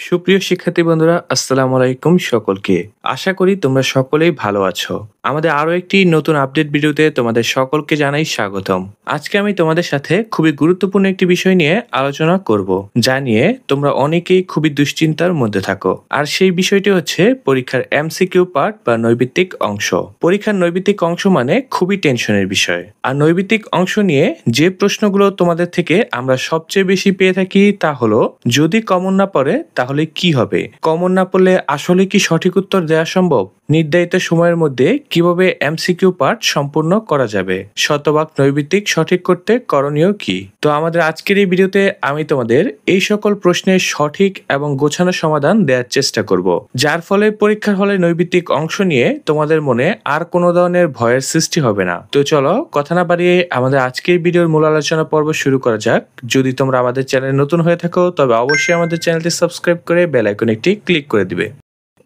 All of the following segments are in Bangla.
সুপ্রিয় শিক্ষার্থী বন্ধুরা, আসসালামু আলাইকুম সকলকে। আশা করি তোমরা সকলেই ভালো আছো। আমাদের আরো একটি নতুন আপডেট ভিডিওতে তোমাদের সকলকে জানাই স্বাগতম। আজকে আমি তোমাদের সাথে খুবই গুরুত্বপূর্ণ একটি বিষয় নিয়ে আলোচনা করব, যা নিয়ে তোমরা অনেকেই খুবই দুশ্চিন্তার মধ্যে থাকো। আর সেই বিষয়টি হচ্ছে পরীক্ষার এমসিকিউ পার্ট বা নৈবিত্তিক অংশ। পরীক্ষার নৈবিত্তিক অংশ মানে খুবই টেনশনের বিষয়। আর নৈবিত্তিক অংশ নিয়ে যে প্রশ্নগুলো তোমাদের থেকে আমরা সবচেয়ে বেশি পেয়ে থাকি তা হলো, যদি কমন না পড়ে তাহলে কি হবে? কমন না পড়লে আসলে কি সঠিক উত্তর দেওয়া সম্ভব? নির্ধারিত সময়ের মধ্যে কিভাবে এমসিকিউ পার্ট সম্পূর্ণ করা যাবে? শতভাগ নৈবিত্তিক সঠিক করতে করণীয় কি? তো আমাদের আজকের এই ভিডিওতে আমি তোমাদের এই সকল প্রশ্নের সঠিক এবং গোছানো সমাধান দেওয়ার চেষ্টা করব, যার ফলে পরীক্ষার হলে নৈবিত্তিক অংশ নিয়ে তোমাদের মনে আর কোনো ধরনের ভয়ের সৃষ্টি হবে না। তো চলো কথা না বাড়িয়ে আমাদের আজকের ভিডিওর মূল আলোচনা পর্ব শুরু করা যাক। যদি তোমরা আমাদের চ্যানেলে নতুন হয়ে থাকো তবে অবশ্যই আমাদের চ্যানেলটি সাবস্ক্রাইব করে বেল আইকনে একটি ক্লিক করে দিবে।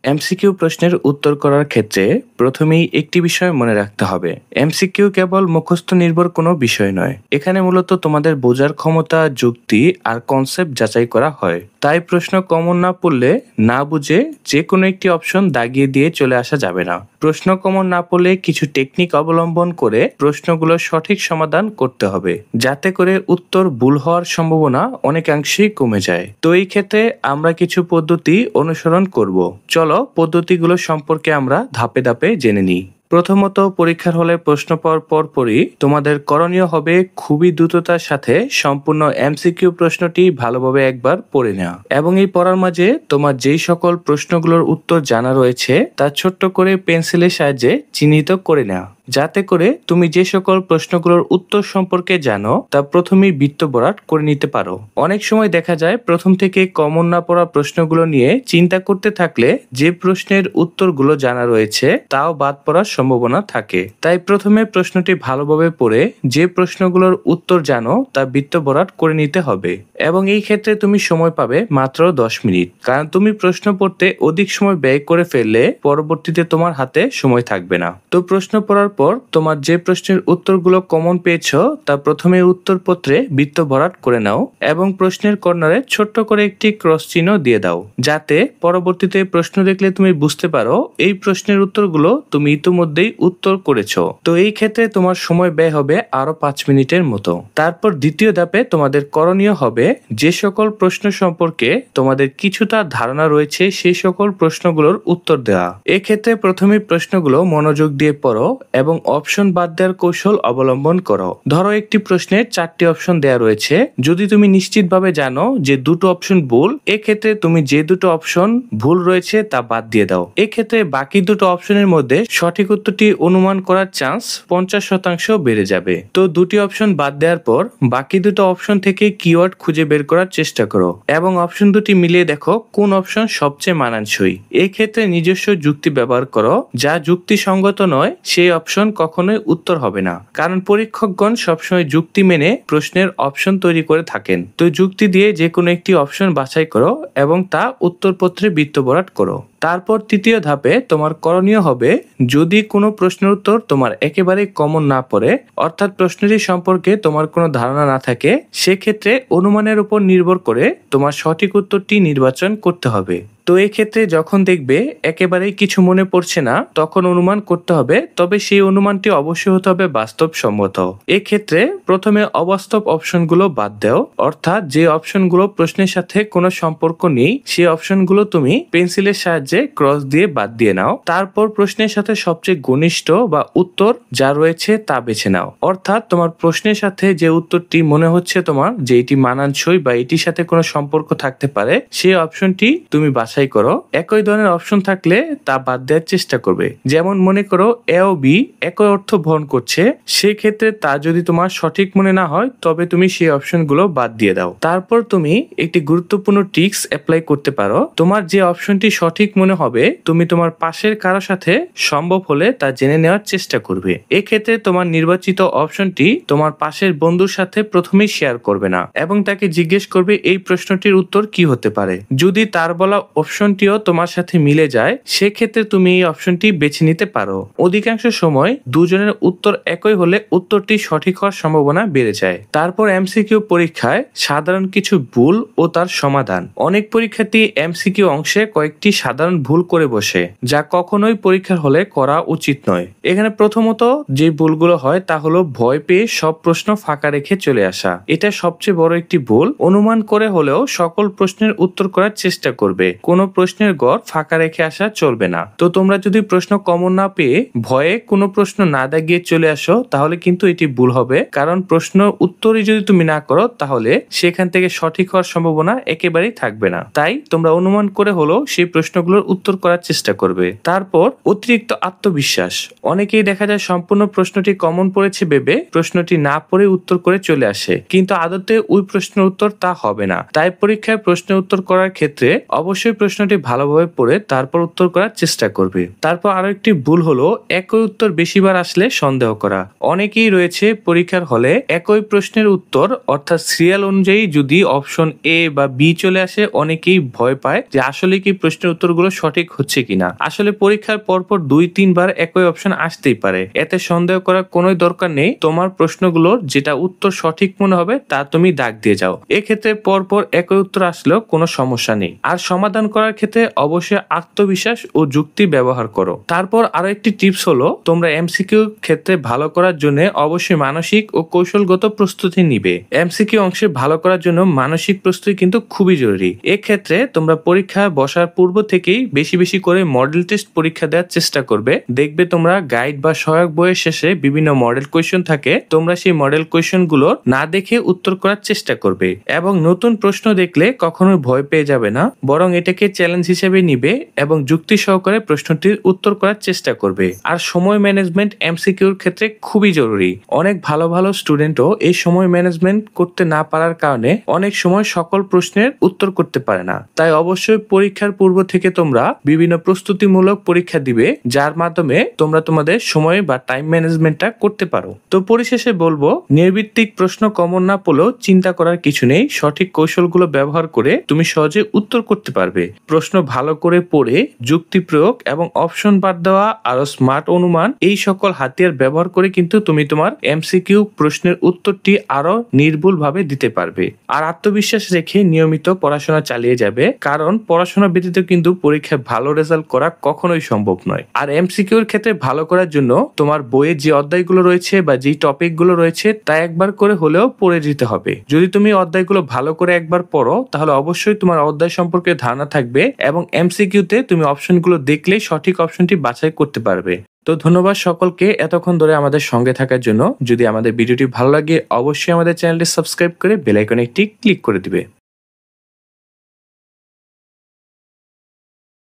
এমসিকিউ প্রশ্নের উত্তর করার ক্ষেত্রে প্রথমেই একটি বিষয় মনে রাখতে হবে, এমসিকিউ কেবল মুখস্থ নির্ভর কোনো বিষয় নয়। এখানে মূলত তোমাদের বোঝার ক্ষমতা, যুক্তি আর কনসেপ্ট যাচাই করা হয়। তাই প্রশ্ন কমন না পড়লে না বুঝে যে কোনো একটি অপশন দাগিয়ে দিয়ে চলে আসা যাবে না। প্রশ্ন কমন না পড়লে কিছু টেকনিক অবলম্বন করে প্রশ্নগুলোর সঠিক সমাধান করতে হবে, যাতে করে উত্তর ভুল হওয়ার সম্ভাবনা অনেকাংশেই কমে যায়। তো এই ক্ষেত্রে আমরা কিছু পদ্ধতি অনুসরণ করব। চলো পদ্ধতিগুলো সম্পর্কে আমরা ধাপে ধাপে জেনে নিই। প্রথমত, পরীক্ষার হলে প্রশ্ন পাওয়ার পরপরই তোমাদের করণীয় হবে খুবই দ্রুততার সাথে সম্পূর্ণ এমসিকিউ প্রশ্নটি ভালোভাবে একবার পড়ে নেওয়া, এবং এই পড়ার মাঝে তোমার যেই সকল প্রশ্নগুলোর উত্তর জানা রয়েছে তা ছোট্ট করে পেন্সিলের সাহায্যে চিহ্নিত করে নেওয়া, যাতে করে তুমি যে সকল প্রশ্নগুলোর উত্তর সম্পর্কে জানো তা প্রথমেই বৃত্ত ভরাট করে নিতে পারো। অনেক সময় দেখা যায় প্রথম থেকে কমন না পড়া প্রশ্নগুলো নিয়ে চিন্তা করতে থাকলে যে প্রশ্নের উত্তরগুলো জানা রয়েছে তাও বাদ পড়ার সম্ভাবনা থাকে। তাই প্রথমে প্রশ্নটি ভালোভাবে পড়ে যে প্রশ্নগুলোর উত্তর জানো তা বৃত্ত ভরাট করে নিতে হবে, এবং এই ক্ষেত্রে তুমি সময় পাবে মাত্র 10 মিনিট। কারণ তুমি প্রশ্ন পড়তে অধিক সময় ব্যয় করে ফেললে পরবর্তীতে তোমার হাতে সময় থাকবে না। তো প্রশ্ন পড়ার পর তোমার যে প্রশ্নের উত্তরগুলো কমন পেয়েছো তা প্রথমে উত্তরপত্রে বৃত্ত ভরাট করে নাও, এবং প্রশ্নের কর্নারে ছোট্ট করে একটি ক্রস চিহ্ন দিয়ে দাও, যাতে পরবর্তীতে প্রশ্ন দেখলে তুমি বুঝতে পারো এই প্রশ্নের উত্তরগুলো তুমি ইতিমধ্যেই উত্তর করেছো। তো এই ক্ষেত্রে তোমার সময় ব্যয় হবে আরো 5 মিনিটের মতো। তারপর দ্বিতীয় ধাপে তোমাদের করণীয় হবে যে সকল প্রশ্ন সম্পর্কে তোমাদের কিছুটা ধারণা রয়েছে সেই সকল প্রশ্নগুলোর উত্তর দেওয়া। এক্ষেত্রে প্রথমে প্রশ্নগুলো মনোযোগ দিয়ে পড়ো এবং অপশন বাদ দেওয়ার কৌশল অবলম্বন করো। ধরো একটি প্রশ্নের 4টি অপশন দেওয়া রয়েছে। যদি তুমি নিশ্চিতভাবে জানো যে দুটো অপশন ভুল, এক্ষেত্রে তুমি যে দুটো অপশন ভুল রয়েছে তা বাদ দিয়ে দাও। এক্ষেত্রে বাকি দুটো অপশনের মধ্যে সঠিক উত্তরটি অনুমান করার চান্স 50% বেড়ে যাবে। তো দুটি অপশন বাদ দেওয়ার পর বাকি দুটো অপশন থেকে কিওয়ার্ড খুঁজে বের করার চেষ্টা করো, এবং অপশন দুটি মিলিয়ে দেখো কোন অপশন সবচেয়ে মানানসই। এই ক্ষেত্রে নিজস্ব যুক্তি ব্যবহার করো। যা যুক্তিসঙ্গত নয় সেই অপশন কখনোই উত্তর হবে না, কারণ পরীক্ষকগণ সবসময় যুক্তি মেনে প্রশ্নের অপশন তৈরি করে থাকেন। তো যুক্তি দিয়ে যে কোনো একটি অপশন বাছাই করো এবং তা উত্তরপত্রে বৃত্ত ভরাট করো। তারপর তৃতীয় ধাপে তোমার করণীয় হবে, যদি কোনো প্রশ্নের উত্তর তোমার একেবারে কমন না পড়ে, অর্থাৎ প্রশ্নটি সম্পর্কে তোমার কোনো ধারণা না থাকে, সেক্ষেত্রে অনুমানের উপর নির্ভর করে তোমার সঠিক উত্তরটি নির্বাচন করতে হবে। তো এক্ষেত্রে যখন দেখবে একেবারেই কিছু মনে পড়ছে না, তখন অনুমান করতে হবে, তবে সেই অনুমানটি অবশ্যই হতে হবে বাস্তবসম্মত। এক্ষেত্রে প্রথমে অবাস্তব অপশনগুলো বাদ দাও, অর্থাৎ যে অপশনগুলো প্রশ্নের সাথে কোনো সম্পর্ক নেই সেই অপশনগুলো তুমি পেন্সিলের সাহায্যে ক্রস দিয়ে বাদ দিয়ে নাও। তারপর প্রশ্নের সাথে সবচেয়ে ঘনিষ্ঠ বা উত্তর যা রয়েছে তা বেছে নাও, অর্থাৎ তোমার প্রশ্নের সাথে যে উত্তরটি মনে হচ্ছে তোমার যে এটি মানানসই বা এটির সাথে কোনো সম্পর্ক থাকতে পারে সেই অপশনটি তুমি বাছাই করো। একই ধরনের অপশন থাকলে তা বাদ দেওয়ার চেষ্টা করবে। যেমন মনে করো এ ও বি একই অর্থ বহন করছে, সেই ক্ষেত্রে তা যদি তোমার সঠিক মনে না হয় তবে তুমি সেই অপশনগুলো বাদ দিয়ে দাও। তারপর তুমি একটি গুরুত্বপূর্ণ ট্রিক্স অ্যাপ্লাই করতে পারো। তোমার যে অপশনটি সঠিক মনে হবে তুমি তোমার পাশের কারো সাথে সম্ভব হলে তা জেনে নেওয়ার চেষ্টা করবে। এক্ষেত্রে তোমার নির্বাচিত অপশনটি তোমার পাশের বন্ধুর সাথে প্রথমেই শেয়ার করবে না, এবং তাকে জিজ্ঞেস করবে এই প্রশ্নটির উত্তর কি হতে পারে। যদি তার বলা অপশনটিও তোমার সাথে মিলে যায় সেক্ষেত্রে তুমি এই অপশনটি বেছে নিতে পারো। অধিকাংশ সময় দুজনের উত্তর একই হলে উত্তরটি সঠিক হওয়ার সম্ভাবনা বেড়ে যায়। তারপর এমসিকিউ পরীক্ষায় সাধারণ কিছু ভুল ও তার সমাধান। অনেক পরীক্ষার্থী এমসিকিউ অংশে কয়েকটি সাধারণ ভুল করে বসে, যা কখনোই পরীক্ষার হলে করা উচিত নয়। এখানে প্রথমত যে ভুলগুলো হয় তা হলো ভয় পেয়ে সব প্রশ্ন ফাঁকা রেখে চলে আসা। এটা সবচেয়ে বড় একটি ভুল। অনুমান করে হলেও সকল প্রশ্নের উত্তর করার চেষ্টা করবে, কোনো প্রশ্নের ঘর ফাঁকা রেখে আসা চলবে না। তো তোমরা যদি প্রশ্ন কমন না পেয়ে ভয়ে কোনো প্রশ্ন না দাগিয়ে চলে আসো তাহলে কিন্তু এটি ভুল হবে, কারণ প্রশ্ন উত্তরই যদি তুমি না করো তাহলে সেখান থেকে সঠিক হওয়ার সম্ভাবনা একেবারেই থাকবে না। তাই তোমরা অনুমান করে হলেও সেই প্রশ্নগুলোর উত্তর করার চেষ্টা করবে। তারপর অতিরিক্ত আত্মবিশ্বাস। অনেকেই দেখা যায় সম্পূর্ণ প্রশ্নটি কমন পড়েছে ভেবে প্রশ্নটি না পড়ে উত্তর করে চলে আসে, কিন্তু আদতে ওই প্রশ্নের উত্তর তা হবে না। তাই পরীক্ষায় প্রশ্নের উত্তর করার ক্ষেত্রে অবশ্যই প্রশ্নটি ভালোভাবে পড়ে তারপর উত্তর করার চেষ্টা করবে। তারপর আরো একটি ভুল হলো একই উত্তর বেশিবার আসলে সন্দেহ করা। অনেকেই রয়েছে পরীক্ষার হলে একই প্রশ্নের উত্তর অর্থাৎ সিরিয়াল অনুযায়ী যদি অপশন এ বা বি চলে আসে অনেকেই ভয় পায় যে আসলে কি প্রশ্নের উত্তরগুলো সঠিক হচ্ছে কিনা। আসলে পরীক্ষার পরপর 2-3 বার একই অপশন আসতেই পারে, এতে সন্দেহ করার কোনো দরকার নেই। তোমার প্রশ্নগুলোর যেটা উত্তর সঠিক মনে হবে তা তুমি দাগ দিয়ে যাও। এক্ষেত্রে পরপর একই উত্তর আসলেও কোনো সমস্যা নেই। আর সমাধান করার ক্ষেত্রে অবশ্যই আত্মবিশ্বাস ও যুক্তি ব্যবহার করো। তারপর আরো একটি টিপস হলো তোমরা এমসিকিউ ক্ষেত্রে ভালো করার জন্য অবশ্যই মানসিক ও কৌশলগত প্রস্তুতি নিবে। এমসিকিউ অংশে ভালো করার জন্য মানসিক প্রস্তুতি কিন্তু খুবই জরুরি। এক্ষেত্রে তোমরা পরীক্ষা বসার পূর্ব থেকেই বেশি বেশি করে মডেল টেস্ট পরীক্ষা দেওয়ার চেষ্টা করবে। দেখবে তোমরা গাইড বা সহায়ক বইয়ের শেষে বিভিন্ন মডেল কোয়েশ্চন থাকে, তোমরা সেই মডেল কোয়েশ্চন গুলো না দেখে উত্তর করার চেষ্টা করবে এবং নতুন প্রশ্ন দেখলে কখনোই ভয় পেয়ে যাবে না, বরং এটাকে চ্যালেঞ্জ হিসেবে নিবে এবং যুক্তি সহকারে প্রশ্নটির উত্তর করার চেষ্টা করবে। আর সময় ম্যানেজমেন্ট এমসিকিউর ক্ষেত্রে খুবই জরুরি। অনেক ভালো ভালো স্টুডেন্টও এই সময় ম্যানেজমেন্ট করতে না পারার কারণে অনেক সময় সকল প্রশ্নের উত্তর করতে পারে না। তাই অবশ্যই পরীক্ষার পূর্ব থেকে তোমরা বিভিন্ন প্রস্তুতিমূলক পরীক্ষা দিবে, যার মাধ্যমে তোমরা তোমাদের সময় বা টাইম ম্যানেজমেন্টটা করতে পারো। তো পরিশেষে বলবো, নির্ভিত্তিক প্রশ্ন কমন না পড়লেও চিন্তা করার কিছু নেই। সঠিক কৌশলগুলো ব্যবহার করে তুমি সহজে উত্তর করতে পারবে। প্রশ্ন ভালো করে পড়ে যুক্তি প্রয়োগ এবং অপশন বাদ দেওয়া আরো স্মার্ট অনুমান, এই সকল হাতিয়ার ব্যবহার করে কিন্তু তুমি তোমার এমসিকিউ প্রশ্নের উত্তরটি আরো নির্ভুল ভাবে দিতে পারবে। আর আত্মবিশ্বাস রেখে নিয়মিত পড়াশোনা চালিয়ে যাবে, কারণ পড়াশোনা ব্যতীত কিন্তু পরীক্ষায় ভালো রেজাল্ট করা কখনোই সম্ভব নয়। আর এমসিকিউর ক্ষেত্রে ভালো করার জন্য তোমার বইয়ে যে অধ্যায়গুলো রয়েছে বা যে টপিকগুলো রয়েছে তা একবার করে হলেও পড়ে যেতে হবে। যদি তুমি অধ্যায়গুলো ভালো করে একবার পড়ো তাহলে অবশ্যই তোমার অধ্যায় সম্পর্কে ধারণা থাকবে এবং এমসিকিউতে তুমি অপশনগুলো দেখলেই সঠিক অপশনটি বাছাই করতে পারবে। তো ধন্যবাদ সকলকে এতক্ষণ ধরে আমাদের সঙ্গে থাকার জন্য। যদি আমাদের ভিডিওটি ভালো লাগে অবশ্যই আমাদের চ্যানেলটি সাবস্ক্রাইব করে বেল আইকনে একটি ক্লিক করে দিবে।